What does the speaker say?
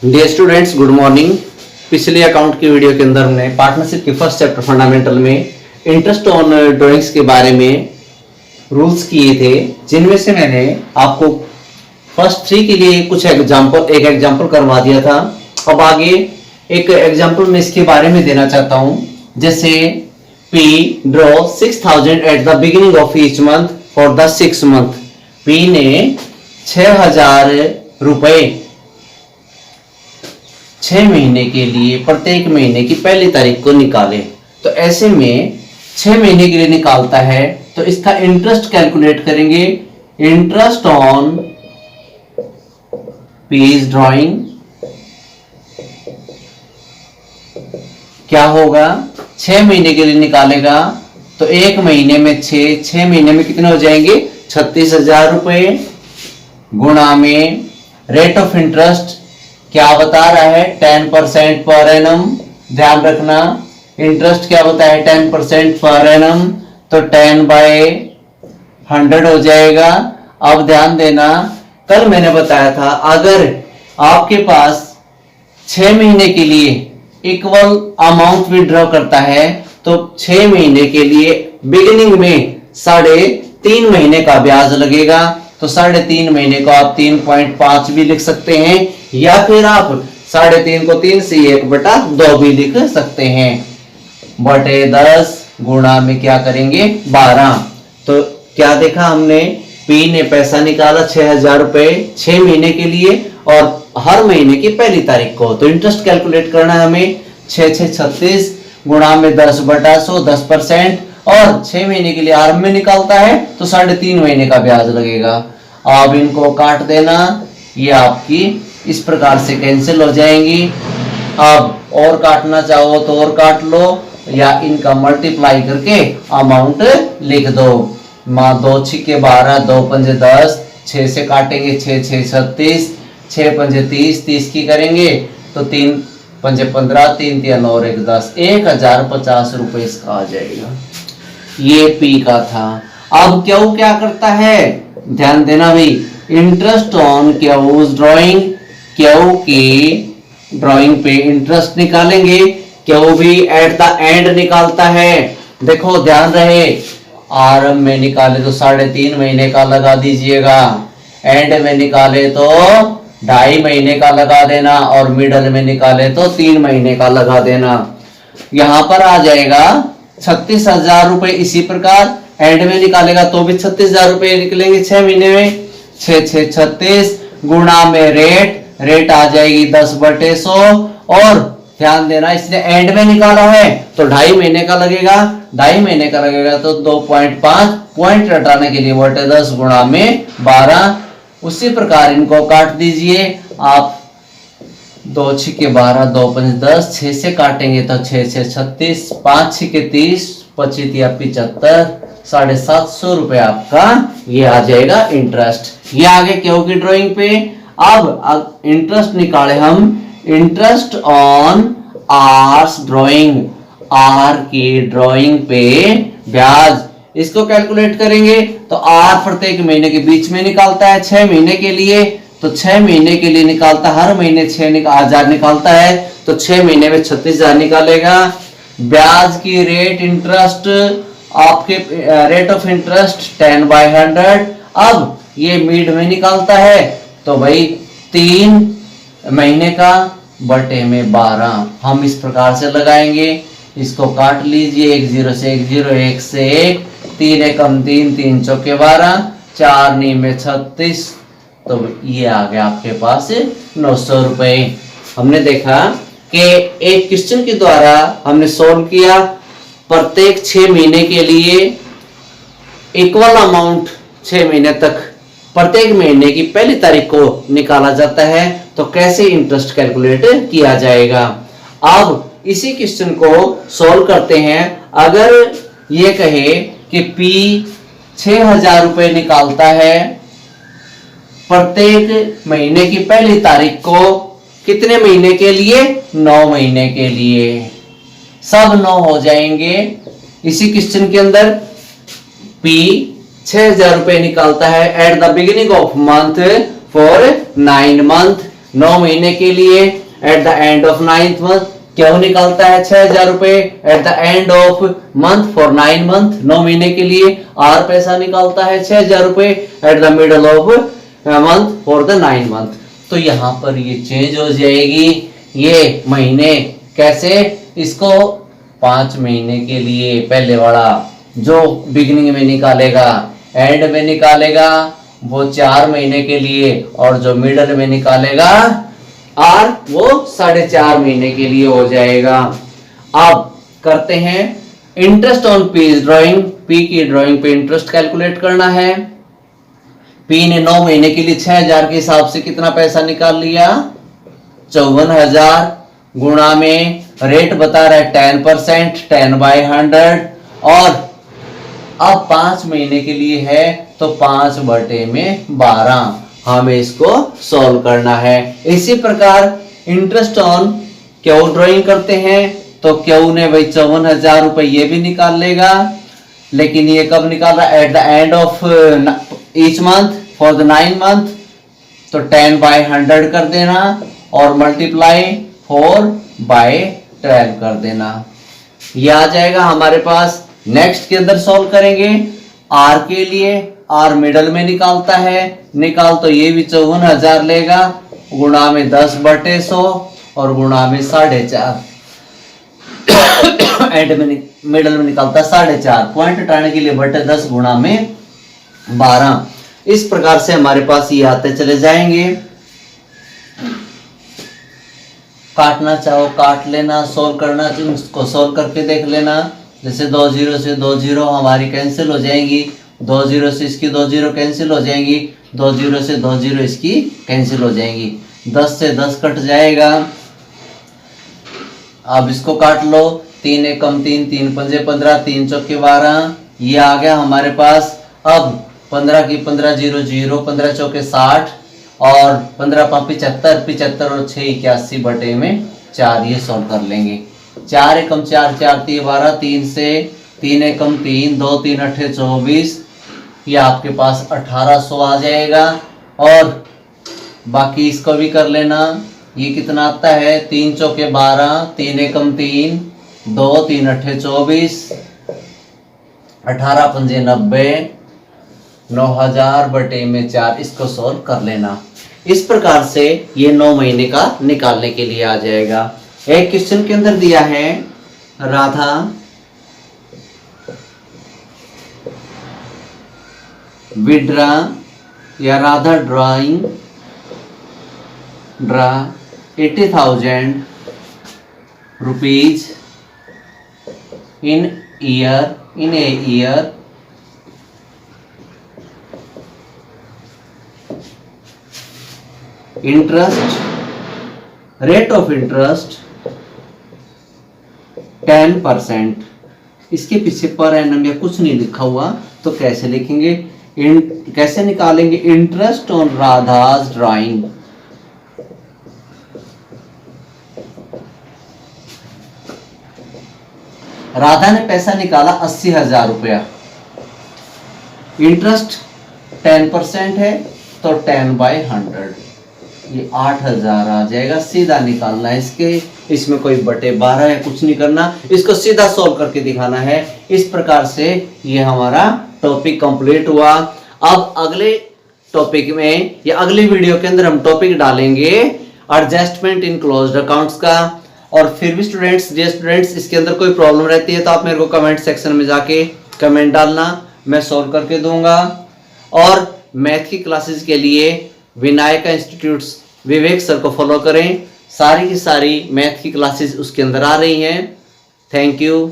Dear students, good morning. पिछले account की video के अंदर हमने पार्टनरशिप के फर्स्ट चैप्टर फंडामेंटल में इंटरेस्ट ऑन ड्राइंग्स के बारे में रूल्स किए थे, जिनमें से मैंने आपको फर्स्ट 3 के लिए कुछ एग्जांपल करवा दिया था। अब आगे एक एग्जांपल मैं इसके बारे में देना चाहता हूं। जैसे P draw 6000 at the beginning of each month for the 6 month. P ने 6000 रुपए 6 महीने के लिए प्रत्येक महीने की पहली तारीख को निकाले। तो ऐसे में 6 महीने के लिए निकालता है तो इसका इंटरेस्ट कैलकुलेट करेंगे। इंटरेस्ट ऑन पीज ड्राइंग क्या होगा, 6 महीने के लिए निकालेगा तो एक महीने में 6 महीने में कितने हो जाएंगे, 36,000 रुपए, गुणा में रेट ऑफ इंटरेस्ट क्या बता रहा है, 10% पर एनम। ध्यान रखना, इंटरेस्ट क्या होता है, 10% पर एनम, तो 10/100 हो जाएगा। अब ध्यान देना, कल मैंने बताया था अगर आपके पास 6 महीने के लिए इक्वल अमाउंट विड्रॉ करता है तो 6 महीने के लिए बिगिनिंग में 3.5 महीने का ब्याज लगेगा। तो 3.5 महीने को आप 3.5 भी लिख सकते हैं, या फिर आप 3.5 को 3 से 1/2 भी लिख सकते हैं। बटे 10 गुणा में क्या करेंगे, 12। तो क्या देखा हमने, P ने पैसा निकाला 6000 रुपए 6 महीने के लिए और हर महीने की पहली तारीख को। तो इंटरेस्ट कैलकुलेट करना है हमें, 6 6 36 गुणा में 10/100 10%, और 6 महीने के लिए आरंभ में निकालता है तो 3.5 महीने का ब्याज लगेगा। अब इनको काट देना, ये आपकी इस प्रकार से कैंसिल हो जाएंगी। अब और काटना चाहो तो और काट लो, या इनका मल्टीप्लाई करके अमाउंट लिख दो। 2 6 12 2 5 10, 6 से काटेंगे 6 6 36, 6 5 30 30 की करेंगे तो 3 5 15 3 3 और 1 10, 1050 रुपए इसका आ जाएगा। ये P का था। अब क्यू क्या करता है, ध्यान देना भाई, interest on Q's drawing, Q की ड्राइंग पे इंटरेस्ट निकालेंगे। क्यू भी एट द एंड निकालता है। देखो ध्यान रहे, आरंभ में निकाले तो 3.5 महीने का लगा दीजिएगा, एंड में निकाले तो 2.5 महीने का लगा देना, और मिडल में निकाले तो 3 महीने का लगा देना। यहां पर आ जाएगा 36,000 रुपए। इसी प्रकार एंड में निकालेगा तो भी 36,000 रुपए निकलेंगे 6 महीने में। 6 6 36 गुणा में रेट आ जाएगी 10/100, और ध्यान देना इसने एंड में निकाला है तो 2.5 महीने का लगेगा, 2.5 महीने का लगेगा तो 2.5 पॉइंट हटाने के लिए बटे 10 गुणा में 12। उसी प्रकार इनको काट दीजिए आप, 2 6 12 2 5 10, 6 से काटेंगे तो 6 6 36, 5 6 30, 25 या 75, 750 रुपए आपका ये आ जाएगा इंटरेस्ट। ये आगे क्यों की ड्राइंग पे। अब इंटरेस्ट निकाले हम, interest on R's drawing, R की ड्राइंग पे ब्याज, इसको कैलकुलेट करेंगे तो आर प्रत्येक महीने के बीच में निकालता है। 6 महीने के लिए तो 6 महीने के लिए निकालता, हर महीने 6,000 निकालता है तो 6 महीने में 36,000 निकालेगा। ब्याज की रेट इंटरेस्ट, आपके रेट ऑफ इंटरेस्ट 10/100। अब ये मिड में निकालता है तो भाई 3 महीने का बटे में 12, हम इस प्रकार से लगाएंगे। इसको काट लीजिए, 1 0 से 1 0, 1 से 1, 3 एकम 3, 3 चौके 12, 4 नी में 36, तो ये आ गया आपके पास 900 रुपए। हमने देखा कि एक क्वेश्चन के द्वारा हमने सोल्व किया, प्रत्येक 6 महीने के लिए इक्वल अमाउंट 6 महीने तक प्रत्येक महीने की पहली तारीख को निकाला जाता है, तो कैसे इंटरेस्ट कैलकुलेट किया जाएगा। अब इसी क्वेश्चन को सॉल्व करते हैं। अगर ये कहे कि P 6000 रुपए निकालता है प्रत्येक महीने की पहली तारीख को, कितने महीने के लिए, 9 महीने के लिए, सब 9 हो जाएंगे। इसी क्वेश्चन के अंदर P 6000 रुपए निकालता है at the beginning of month for 9 month, 9 महीने के लिए eight the end of 9th month क्यों निकालता है 6,000 रुपए eight the end of month for 9 month, 9 महीने के लिए। आर पैसा निकालता है 6,000 रुपए at the middle of month for the 9 month. तो यहाँ पर ये चेंज हो जाएगी, ये महीने कैसे, इसको 5 महीने के लिए पहले वाला जो बिगिनिंग में निकालेगा एंड में निकालेगा वो 4 महीने के लिए, और जो मिडल में निकालेगा आर वो 4.5 महीने के लिए हो जाएगा। अब करते हैं interest on P drawing. P की ड्राइंग पे इंटरेस्ट कैलकुलेट करना है। पी ने 9 महीने के लिए 6,000 के हिसाब से कितना पैसा निकाल लिया, 54,000 गुणा में रेट बता रहा है 10%, 10/100, और अब 5 महीने के लिए है तो 5/12 हमें इसको सॉल्व करना है। इसी प्रकार इंटरेस्ट ऑन क्यू ड्राइंग करते हैं तो क्यू ने भाई 54,000 रुपए ये भी निकाल लेगा, लेकिन ये कब निकाल रहा है, eight the end of each month for the 9 month, तो 10/100 कर देना और मल्टीप्लाई 4/12 कर देना, ये आ जाएगा हमारे पास। नेक्स्ट के अंदर सॉल्व करेंगे आर के लिए। आर मिडल में निकालता है, निकाल तो ये भी 54,000 लेगा, गुणा में 10/100 और गुणा में 4.5, एंड में मिडल में निकालता है 4.5, पॉइंट हटाने के लिए बटे 10 गुणा में 12। इस प्रकार से हमारे पास ये आते चले जाएंगे। काटना चाहो काट लेना, सोल्व करना चाहो उसको सोल्व करके देख लेना। जैसे 2 0 से 2 0 हमारी कैंसिल हो जाएंगी, 2 0 से इसकी 2 0 कैंसिल हो जाएंगी, 2 0 से 2 0 इसकी कैंसिल हो जाएंगी, 10 से 10 कट जाएगा। अब इसको काट लो, 3 एकम 3, 3 पंजे 15, 3 चौके 12, ये आ गया हमारे पास। अब 15 की 15 0 0, 15 चौके 60 और 15 5 75, 75 और 6 81/4, ये सॉल्व कर लेंगे। 4 एकम 4, 4 3 12, 3 से 3 एकम 3, 2 3 8 24, ये आपके पास 1800 आ जाएगा। और बाकी इसको भी कर लेना, ये कितना आता है, 3 चौके 12, 3 एकम 3, 2 3 8 24, 18 पंजे 90, 9,000/4, इसको सॉल्व कर लेना। इस प्रकार से ये 9 महीने का निकालने के लिए आ जाएगा। एक क्वेश्चन के अंदर दिया है राधा विड्रा या Radha draw 80,000 rupees in a year interest, rate of interest 10%। इसके पीछे पर एनम या कुछ नहीं लिखा हुआ, तो कैसे लिखेंगे, कैसे निकालेंगे, interest on Radha's drawing. Radha ने पैसा निकाला 80,000 रुपया, इंटरेस्ट 10% है तो 10/100, ये 8,000 आ जाएगा। सीधा निकालना है इसके, इसमें कोई बटे 12 है कुछ नहीं करना, इसको सीधा सॉल्व करके दिखाना है। इस प्रकार से ये हमारा टॉपिक कंप्लीट हुआ। अब अगले टॉपिक में या अगली वीडियो के अंदर हम टॉपिक डालेंगे एडजस्टमेंट इन क्लोज्ड अकाउंट्स का। और फिर भी स्टूडेंट्स इसके अंदर कोई प्रॉब्लम रहती है तो आप मेरे को कमेंट सेक्शन में जाके कमेंट डालना, मैं सॉल्व करके दूंगा। और मैथ की क्लासेस के लिए विनायका इंस्टीट्यूट्स विवेक सर को फॉलो करें, सारी की सारी मैथ की क्लासेस उसके अंदर आ रही हैं। Thank you.